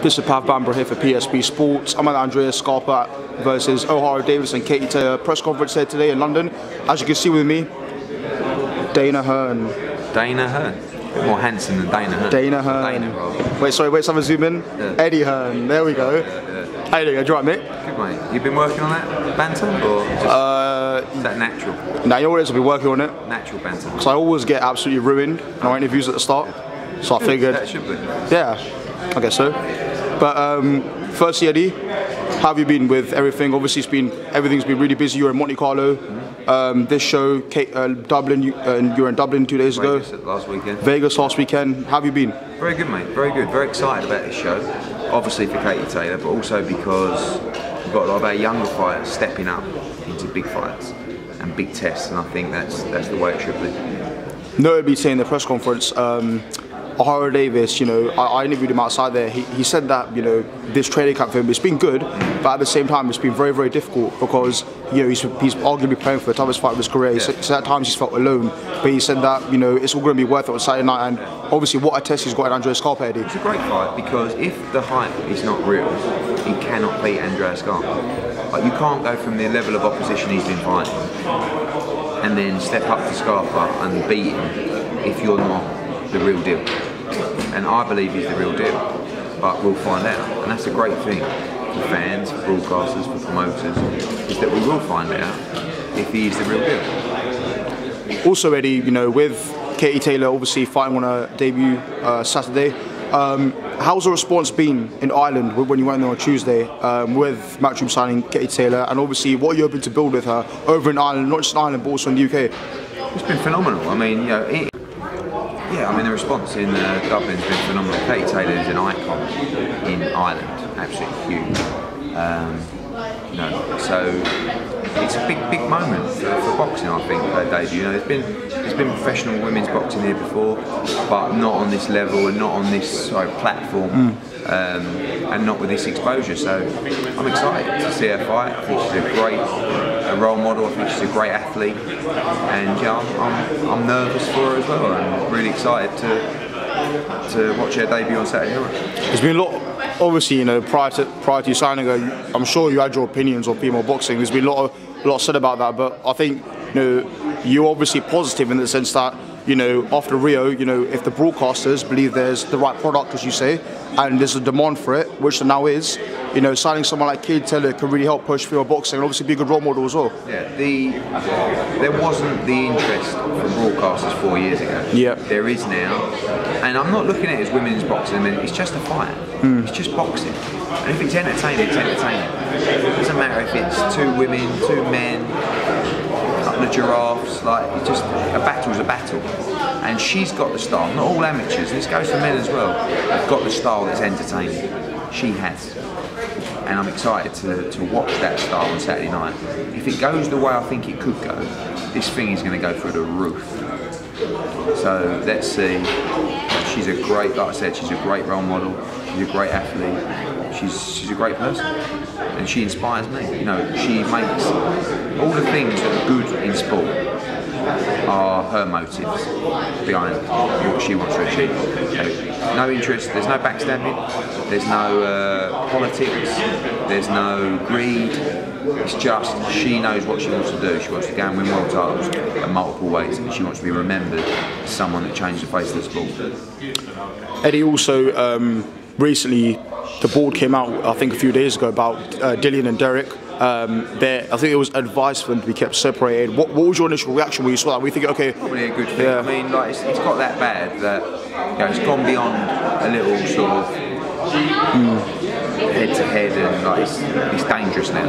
This is Pav Bambra here for PSB Sports. I'm at Andrea Scarpa versus Davies and Katie Taylor press conference here today in London. As you can see with me, Dana Hearn. Dana Hearn? More handsome than Dana Hearn. Dana Hearn. Dana, wait, someone zoom in. Yeah. Eddie Hearn, there we go. How you doing? You right, mate? Good, mate. You've been working on that banter, or just, is that natural? Nah, you know what it is, I've been working on it. Natural banter. Because I always get absolutely ruined in our interviews at the start. So I figured, that should be. Yeah, I guess so. But firstly, Eddie, how have you been with everything? Obviously, everything's been really busy. You're in Monte Carlo. This show, Dublin, you were in Dublin 2 days ago. Vegas last weekend. Vegas last weekend. How have you been? Very good, mate. Very good. Very excited about this show. Obviously for Katie Taylor, but also because we've got a lot of our younger fighters stepping up into big fights and big tests, and I think that's the way it should be. Notably, saying in the press conference, Davies, you know, I interviewed him outside there. He said that, you know, this training camp for him, it's been good, but at the same time, it's been very, very difficult because, you know, he's arguably playing for the toughest fight of his career. Yeah. So at times he's felt alone, but he said that, you know, it's all going to be worth it on Saturday night, and obviously what a test he's got in Andrea Scarpa, Eddie. It's a great fight because if the hype is not real, he cannot beat Andrea Scarpa. Like, you can't go from the level of opposition he's been fighting and then step up to Scarpa and beat him if you're not the real deal. And I believe he's the real deal, but we'll find out. And that's a great thing for fans, for broadcasters, for promoters, is that we will find out if he is the real deal. Also, Eddie, you know, with Katie Taylor obviously fighting on her debut Saturday, how's the response been in Ireland when you went there on Tuesday with Matchroom signing Katie Taylor, and obviously what are you hoping to build with her over in Ireland, not just in Ireland but also in the UK? It's been phenomenal. I mean, you know, the response in Dublin has been phenomenal. Katie Taylor is an icon in Ireland, absolutely huge. You know, so it's a big moment for boxing, I think, her debut. You know, there's been professional women's boxing here before, but not on this level and not on this platform, and not with this exposure. So I'm excited to see her fight. I think she's a great role model. I think she's a great athlete, and yeah, I'm nervous for her as well. I'm really excited to watch her debut on Saturday night. There's been a lot, obviously, you know, prior to you signing her, I'm sure you had your opinions on female boxing. There's been a lot said about that, but I think, you know, you're obviously positive in the sense that, you know, after Rio, you know, if the broadcasters believe there's the right product, as you say, and there's a demand for it, which there now is, you know, signing someone like Katie Taylor can really help push female boxing and obviously be a good role model as well. Yeah, there wasn't the interest from broadcasters 4 years ago. Yeah. There is now, and I'm not looking at it as women's boxing. I mean, it's just a fight. It's just boxing, and if it's entertaining, it's entertaining. It doesn't matter if it's two women, two men, a couple of giraffes. Like, it's just a battle's a battle. And she's got the style. Not all amateurs, and this goes for men as well, have got the style that's entertaining. She has. And I'm excited to watch that style on Saturday night. If it goes the way I think it could go, this thing is going to go through the roof. So let's see. She's a great, like I said, she's a great role model. She's a great athlete. She's a great person, and she inspires me. You know, she makes all the things that are good in sport are her motives behind what she wants to achieve. No interest, there's no backstabbing, there's no politics, there's no greed. It's just she knows what she wants to do. She wants to go and win world titles in multiple ways, and she wants to be remembered as someone that changed the face of the sport. Eddie, also recently the board came out, I think a few days ago, about Dillian and Derek. I think it was advice for them to be kept separated. What was your initial reaction when you saw that? Were you thinking, okay, probably a good thing. Yeah. I mean, like, it's got that bad that, you know, it's gone beyond a little sort of head to head, and like, it's dangerous now.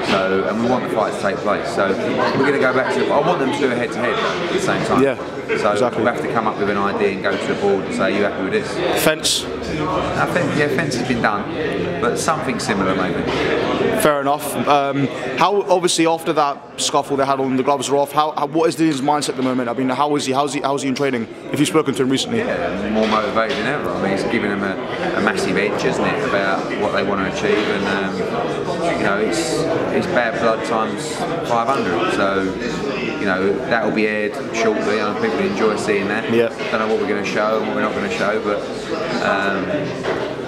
So, and we want the fight to take place. So we're going to go back to. I want them to do a head to head at the same time. Yeah. So exactly. we'll have to come up with an idea and go to the board and say, "Are you happy with this?" Fence. Yeah, fence has been done, but something similar maybe. Fair enough. How, obviously, after that scuffle they had on, the gloves were off. What is Dillian's mindset at the moment? I mean, how is he in training? If you've spoken to him recently. Yeah, more motivated than ever. I mean, it's giving them a massive edge, isn't it, about what they want to achieve, and you know, it's bad blood times 500. So, you know, that will be aired shortly, and people enjoy seeing that. Yeah. Don't know what we're going to show and what we're not going to show, but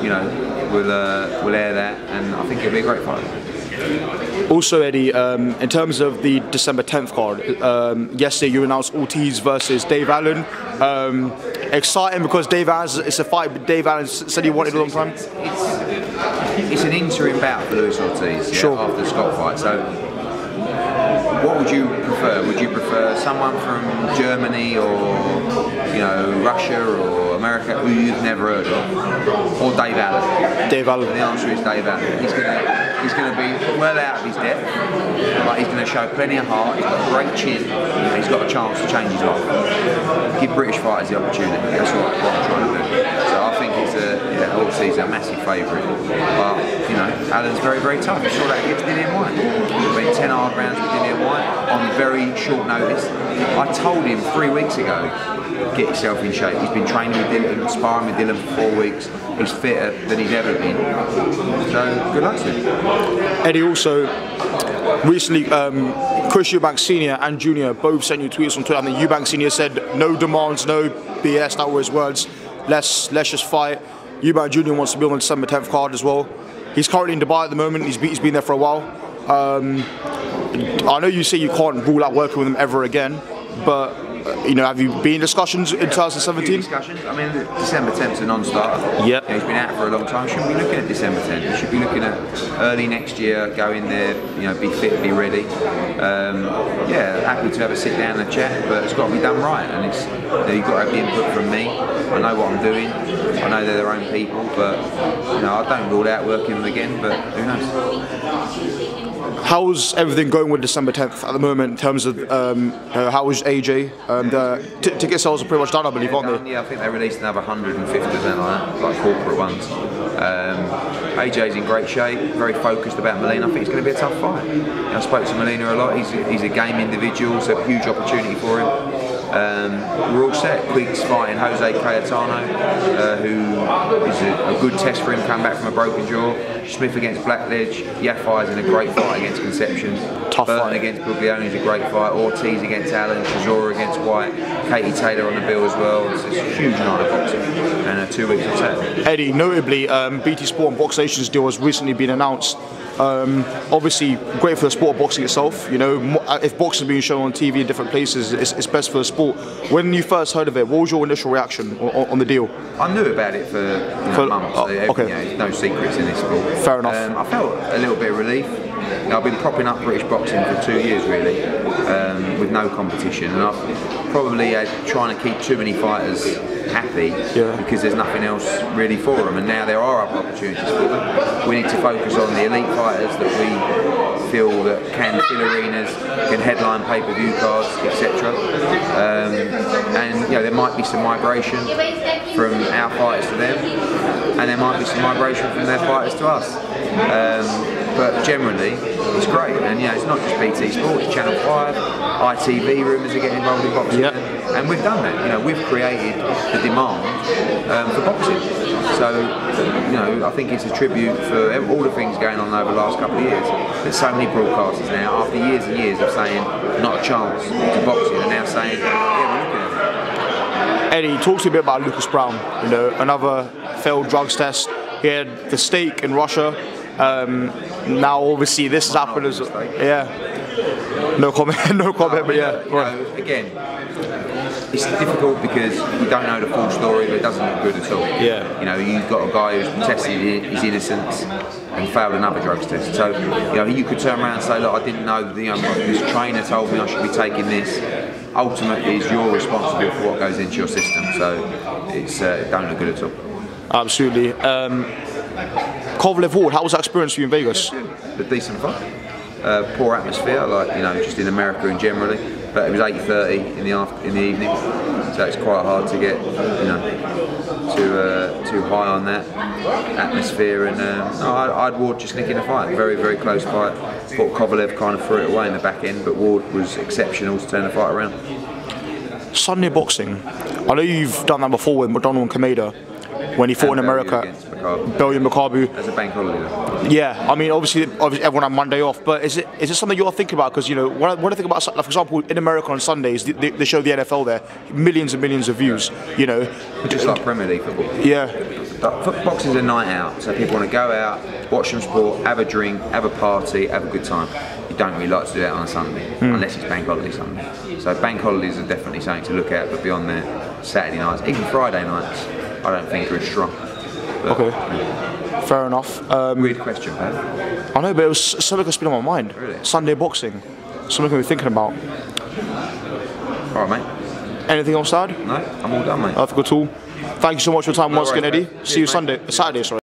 you know, will air that, and I think it'll be a great fight. Also, Eddie, in terms of the December 10th card, yesterday you announced Ortiz versus Davies. Exciting because it's a fight Dave Allen said he wanted a long time. It's an interim bout for Luis Ortiz, yeah, sure. after the Scott fight. So, what would you prefer? Would you prefer someone from Germany or Russia or America who you've never heard of, or Dave Allen? Dave Allen. And the answer is Dave Allen. He's going to be well out of his depth, but he's going to show plenty of heart. He's got a great chin, and he's got a chance to change his life. Give British fighters the opportunity. That's what I'm trying to do. So I think Ortiz a massive favourite, but Allen's very, very tough. You saw that against Dillian Whyte. He went 10 hard rounds with Dillian Whyte on very short notice. I told him 3 weeks ago, get yourself in shape. He's been training with Dillian, sparring with Dillian for 4 weeks. He's fitter than he's ever been. So good luck to him. Eddie, also recently, Chris Eubank Senior and Junior both sent you tweets on Twitter. I think Eubank Senior said no demands, no BS. That were his words. Let's just fight. Eubank Junior wants to be on the December 10th card as well. He's currently in Dubai at the moment. He's been there for a while. I know you say you can't rule out working with him ever again, but have you been in discussions in 2017? Discussions. I mean, December 10th's a non-starter. Yep. He's been out for a long time. Shouldn't be looking at December 10th. We should be looking at early next year. Go in there, be fit, be ready. Happy to have a sit down and chat, but it's got to be done right. And it's you've got to have the input from me. I know what I'm doing. I know they're their own people, but I don't rule out working with them again. But who knows? How's everything going with December 10th at the moment in terms of how was AJ? Ticket sales are pretty much done, I believe, aren't they? Yeah, I think they released another 150 or something like that, like corporate ones. AJ's in great shape, very focused about Molina. I think it's going to be a tough fight. I spoke to Molina a lot. He's a game individual, so a huge opportunity for him. We're all set. Quigg's fighting Jose Cayetano, who is a good test for him, coming back from a broken jaw. Smith against Blackledge. Yafai's in a great fight against Conception. Tough Burton fight. against Buglione is a great fight. Ortiz against Allen. Chisora against Whyte. Katie Taylor on the bill as well. It's a huge night of boxing and 2 weeks of set. Eddie, notably, BT Sport and Box Nation's deal has recently been announced. Obviously, great for the sport of boxing itself. If boxing is being shown on TV in different places, it's best for the sport. When you first heard of it, what was your initial reaction on the deal? I knew about it for months. Okay. There's no secrets in this sport. Fair enough. I felt a little bit of relief. I've been propping up British boxing for 2 years really, with no competition, and I've probably trying to keep too many fighters happy because there's nothing else really for them, and now there are other opportunities for them. We need to focus on the elite fighters that we feel that can fill arenas, can headline pay-per-view cards, etc. And there might be some migration from our fighters to them, and there might be some migration from their fighters to us. But generally, it's great, and it's not just BT Sport, it's Channel 5, ITV rumours are getting involved in boxing, and we've done that. We've created the demand for boxing. So, I think it's a tribute for all the things going on over the last couple of years. There's so many broadcasters now, after years and years of saying not a chance to boxing, and now saying, we're looking at it. Eddie, talk to me a bit about Lucas Brown. Another failed drugs test. He had the stake in Russia. Now obviously this has happened as no comment, but again, it's difficult because we don't know the full story, but it doesn't look good at all. You've got a guy who's tested his innocence and failed another drugs test. So you could turn around and say, look, I didn't know. This trainer told me I should be taking this. Ultimately, it's you're responsible for what goes into your system. So it's don't look good at all. Absolutely. Kovalev Ward, how was that experience for you in Vegas? A decent fight. Poor atmosphere, just in America and generally. But it was 8:30 in the evening, so it's quite hard to get, too high on that atmosphere. And I'd Ward just nicking a fight. Very, very close fight. Thought Kovalev kind of threw it away in the back end, but Ward was exceptional to turn the fight around. Sunday boxing. I know you've done that before with McDonald and Kameda. When he fought in America, Belgium Makabu. As a bank holiday. Yeah, I mean, obviously everyone had Monday off, but is it something you're thinking about? Because when I think about, like, for example, in America on Sundays, they show the NFL there, millions and millions of views. Just like Premier League football. Yeah. Boxing's a night out, so people want to go out, watch some sport, have a drink, have a party, have a good time. You don't really like to do that on a Sunday, unless it's bank holiday Sunday. So bank holidays are definitely something to look at, but beyond that, Saturday nights, even Friday nights, I don't think are as strong. But, okay, fair enough. Weird question, Pat. I know, but it was something that's been on my mind. Really? Sunday boxing, something we're thinking about. All right, mate. Anything else to add? No, I'm all done, mate. I think we're all. Thank you so much for your time once again, Eddie. Cheers, See you mate. Saturday, sorry.